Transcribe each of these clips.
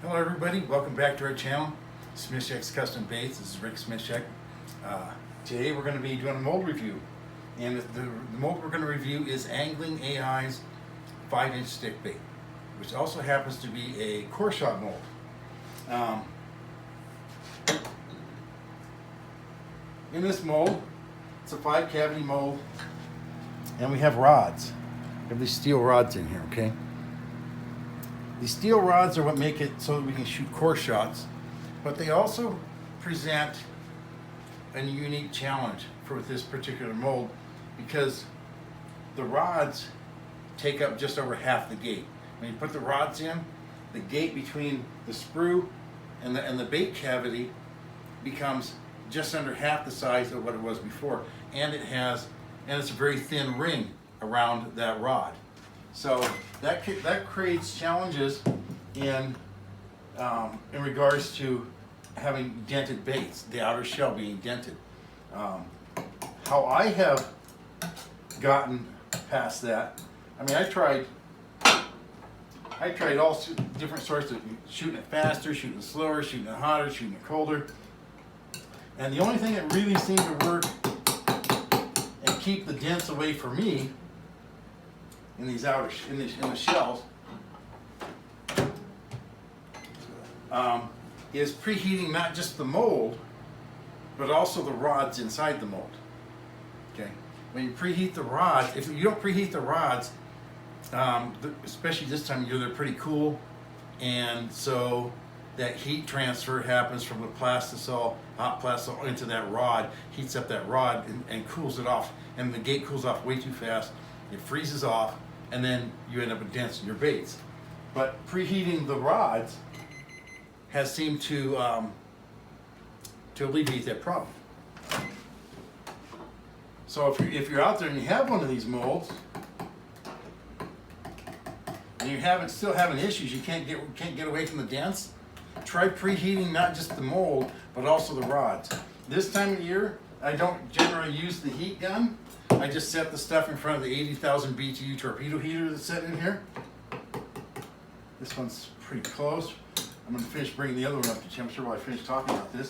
Hello everybody, welcome back to our channel, Smithcheck's Custom Baits. This is Rick Smithcheck. Today we're going to be doing a mold review. And the mold we're going to review is Angling AI's 5-inch stick bait, which also happens to be a core shot mold. In this mold, it's a 5-cavity mold, and we have rods. We have these steel rods in here, okay? These steel rods are what make it so that we can shoot core shots, but they also present a unique challenge for this particular mold because the rods take up just over half the gate. When you put the rods in, the gate between the sprue and the bait cavity becomes just under half the size of what it was before, and it's a very thin ring around that rod. So that creates challenges in regards to having dented baits, the outer shell being dented. How I have gotten past that, I mean, I tried all different sorts of shooting it faster, shooting it slower, shooting it hotter, shooting it colder, and the only thing that really seemed to work and keep the dents away for me in these in the shells is preheating not just the mold but also the rods inside the mold. Okay, when you preheat the rods, if you don't preheat the rods, especially this time of year, they're pretty cool, and so that heat transfer happens from the plastisol, hot plastisol, into that rod, heats up that rod and cools it off, and the gate cools off way too fast. It freezes off, and then you end up with dents in your baits. But preheating the rods has seemed to alleviate that problem. So if you're out there and you have one of these molds, and you're still having issues, you can't get away from the dents, try preheating not just the mold but also the rods. This time of year, I don't generally use the heat gun. I just set the stuff in front of the 80,000 BTU torpedo heater that's set in here. This one's pretty close. I'm going to finish bringing the other one up to temperature while I finish talking about this.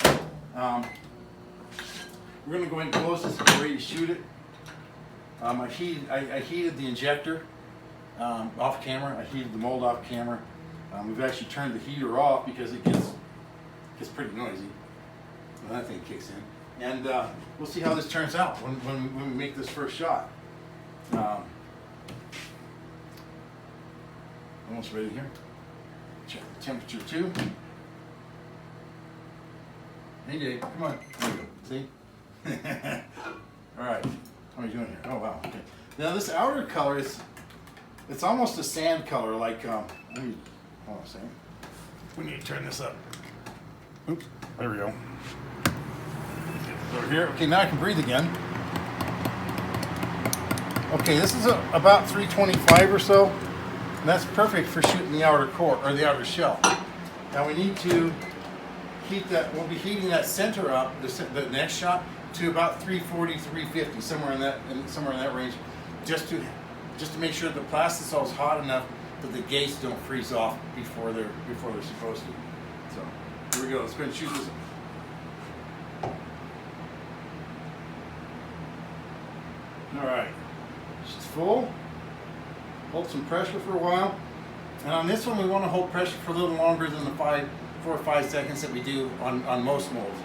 We're going to go ahead and close this and get ready to shoot it. I heated the injector off camera. I heated the mold off camera. We've actually turned the heater off because it gets pretty noisy when that thing kicks in. And we'll see how this turns out when we make this first shot. Almost ready here. Check the temperature too. Hey Dave, come on. There you go. See? All right. How are you doing here? Oh wow. Okay. Now this outer color it's almost a sand color, like hold on a second. We need to turn this up. Oops. There we go. Over here. Okay, now I can breathe again. Okay, this is about 325 or so, and that's perfect for shooting the outer core or the outer shell. Now we need to heat that. We'll be heating that center up, the next shot, to about 340, 350, somewhere in that range, just to make sure the plastisol is hot enough that the gates don't freeze off before they're supposed to. So here we go. Let's go ahead and shoot this. All right, it's full. Hold some pressure for a while, and on this one we want to hold pressure for a little longer than the 4 or 5 seconds that we do on most molds.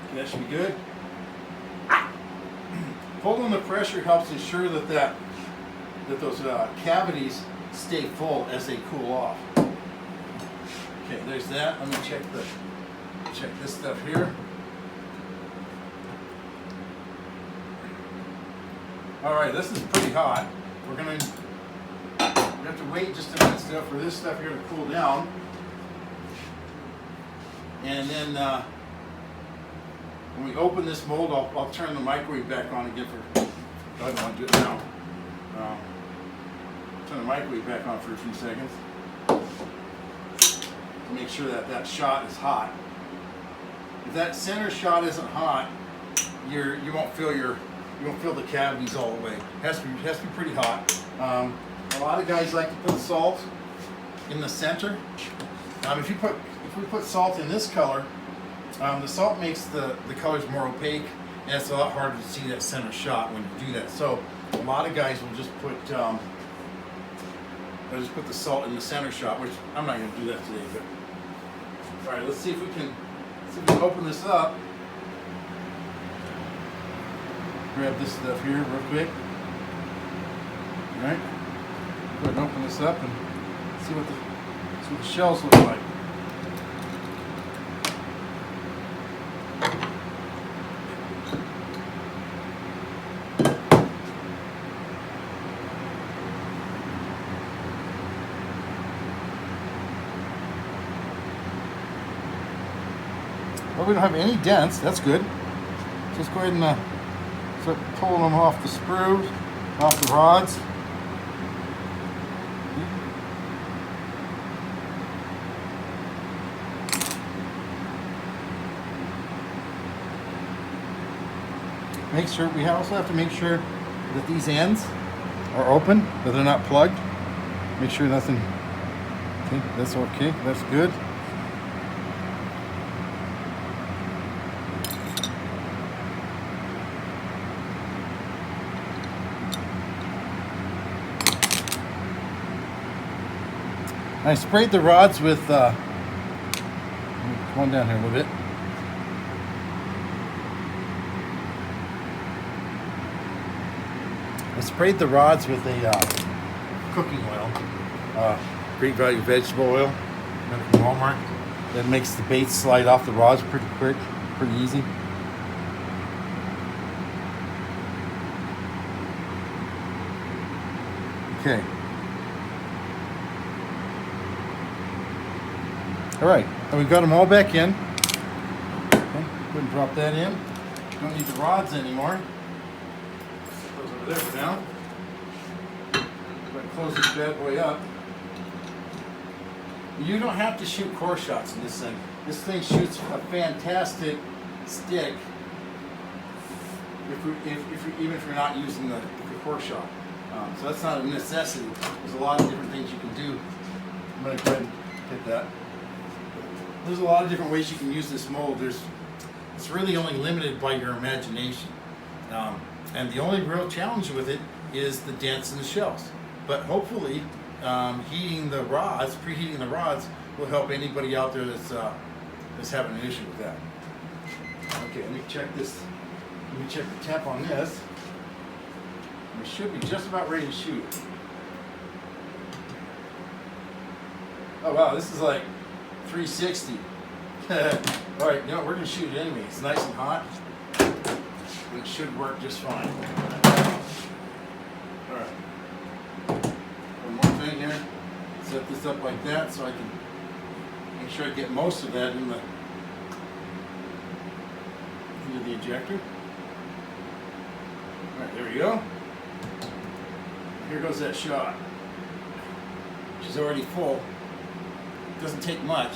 Okay, that should be good. Holding the pressure helps ensure that those cavities stay full as they cool off. Okay, there's that. Let me check this stuff here. All right, this is pretty hot. We have to wait just a minute for this stuff here to cool down, and then when we open this mold, I'll turn the microwave back on again I don't want to do it now. Turn the microwave back on for a few seconds to make sure that shot is hot. If that center shot isn't hot, you won't feel the cavities all the way. It has to be pretty hot. A lot of guys like to put salt in the center If we put salt in this color, the salt makes the colors more opaque, and it's a lot harder to see that center shot when you do that. So a lot of guys will just put they'll just put the salt in the center shot, which I'm not going to do that today. But all right, let's see if we can open this up. Grab this stuff here real quick. All right, go ahead and open this up and see what the shells look like. Well, we don't have any dents. That's good. Just go ahead and start pulling them off the screws, off the rods. Make sure we also have to make sure that these ends are open, that they're not plugged. Make sure nothing. Okay, that's okay. That's good. I sprayed the rods with, come on down here a little bit. I sprayed the rods with a cooking oil, Great Value vegetable oil, from Walmart. That makes the bait slide off the rods pretty quick, pretty easy. Okay. All right, and we've got them all back in. Okay, go ahead and drop that in. Don't need the rods anymore. Set those over there for now. Go ahead and close this bad boy up. You don't have to shoot core shots in this thing. This thing shoots a fantastic stick even if you're not using the core shot. So that's not a necessity. There's a lot of different things you can do. I'm going to go ahead and hit that. There's a lot of different ways you can use this mold. It's really only limited by your imagination. And the only real challenge with it is the dents in the shells. But hopefully, preheating the rods will help anybody out there that's having an issue with that. Okay, let me check this. Let me check the temp on this. We should be just about ready to shoot. Oh wow, this is like 360. All right, we're gonna shoot it anyway. It's nice and hot. It should work just fine. All right. One more thing here. Set this up like that so I can make sure I get most of that into the ejector. All right, there we go. Here goes that shot. She's already full. Doesn't take much.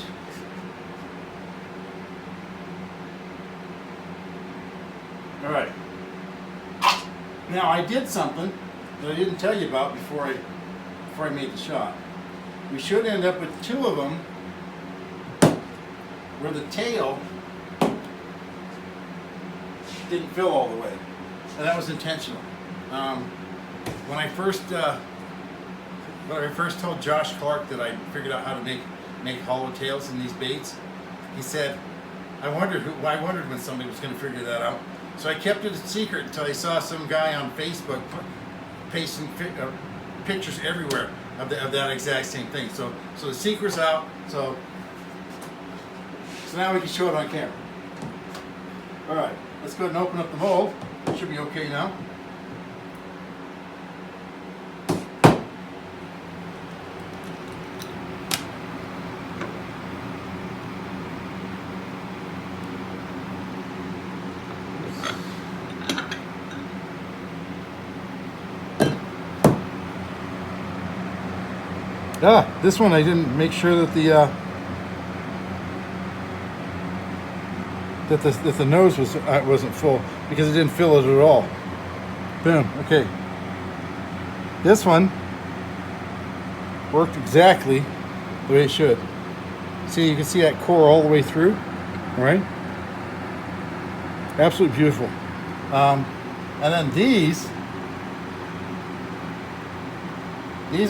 All right. Now I did something that I didn't tell you about before I made the shot. We should end up with two of them where the tail didn't fill all the way, and that was intentional. When I first told Josh Clark that I figured out how to make hollow tails in these baits, he said, I wondered when somebody was going to figure that out. So I kept it a secret until I saw some guy on Facebook pasting pictures everywhere of that exact same thing. So the secret's out. So now we can show it on camera. All right, let's go ahead and open up the mold. It should be okay now. This one I didn't make sure that the nose wasn't full because it didn't fill it at all. Boom. Okay. This one worked exactly the way it should. See, you can see that core all the way through, all right? Absolutely beautiful. And then these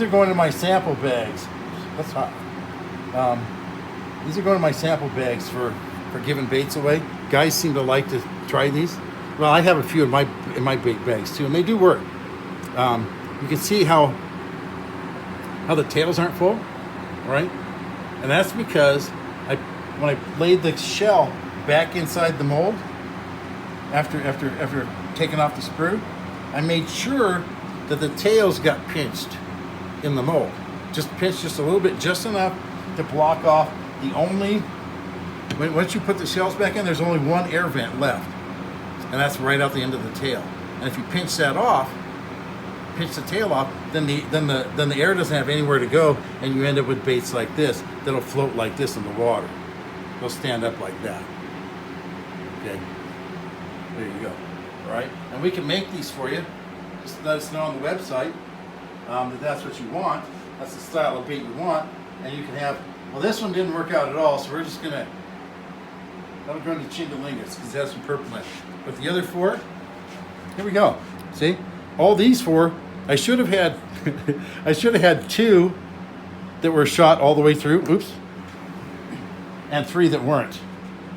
are going to my sample bags. That's hot. These are going to my sample bags for giving baits away. Guys seem to like to try these. Well, I have a few in my bait bags too, and they do work. You can see how the tails aren't full, right? And that's because when I laid the shell back inside the mold after taking off the sprue, I made sure that the tails got pinched in the mold. Just pinched just a little bit, just enough to block off the only. Once you put the shells back in, there's only one air vent left, and that's right out the end of the tail. And if you pinch that off, pinch the tail off, then the air doesn't have anywhere to go, and you end up with baits like this that'll float like this in the water. They'll stand up like that. Okay, there you go. All right, and we can make these for you. Just let us know on the website that that's what you want. That's the style of bait you want, and you can have. Well, this one didn't work out at all, so we're just gonna. That'll go into chingalingus because it has some purple in it. But the other four, here we go. See, all these four, I should have had. I should have had 2 that were shot all the way through. Oops. And 3 that weren't.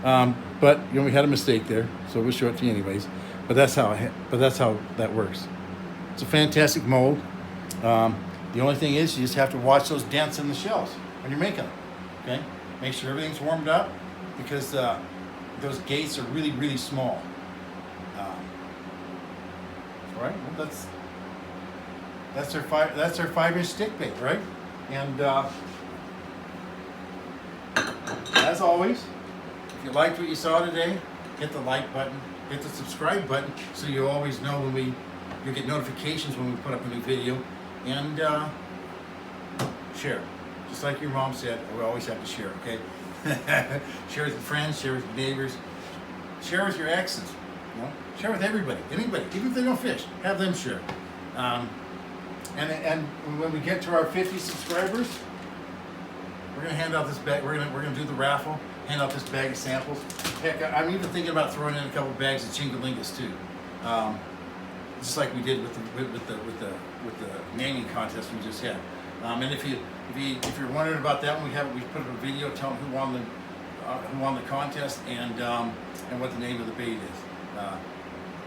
But we had a mistake there, so we'll show it to you anyways. But that's how that works. It's a fantastic mold. The only thing is, you just have to watch those dents in the shells when you're making them. Okay, make sure everything's warmed up because those gates are really, really small. All right, well, that's our 5-inch stick bait, right? And as always, if you liked what you saw today, hit the like button, hit the subscribe button, so you always know when you get notifications when we put up a new video, and share. Just like your mom said, we always have to share, okay? Share with your friends, share with your neighbors, share with your exes, share with everybody, anybody, even if they don't fish, have them share. And when we get to our 50 subscribers, we're gonna hand out this bag. We're gonna do the raffle, hand out this bag of samples. Heck, I'm even thinking about throwing in a couple bags of chingalingus too, just like we did with the naming contest we just had. And if you're wondering about that one, we put up a video telling who won the contest and what the name of the bait is.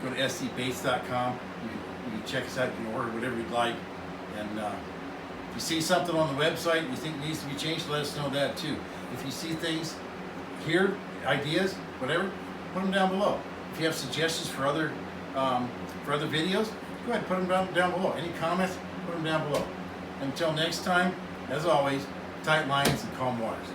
Go to scbaits.com. You can check us out. You can order whatever you'd like. And if you see something on the website you think needs to be changed, let us know that too. If you see things here, ideas, whatever, put them down below. If you have suggestions for other videos, go ahead and put them down below. Any comments, put them down below. Until next time, as always, tight lines and calm waters.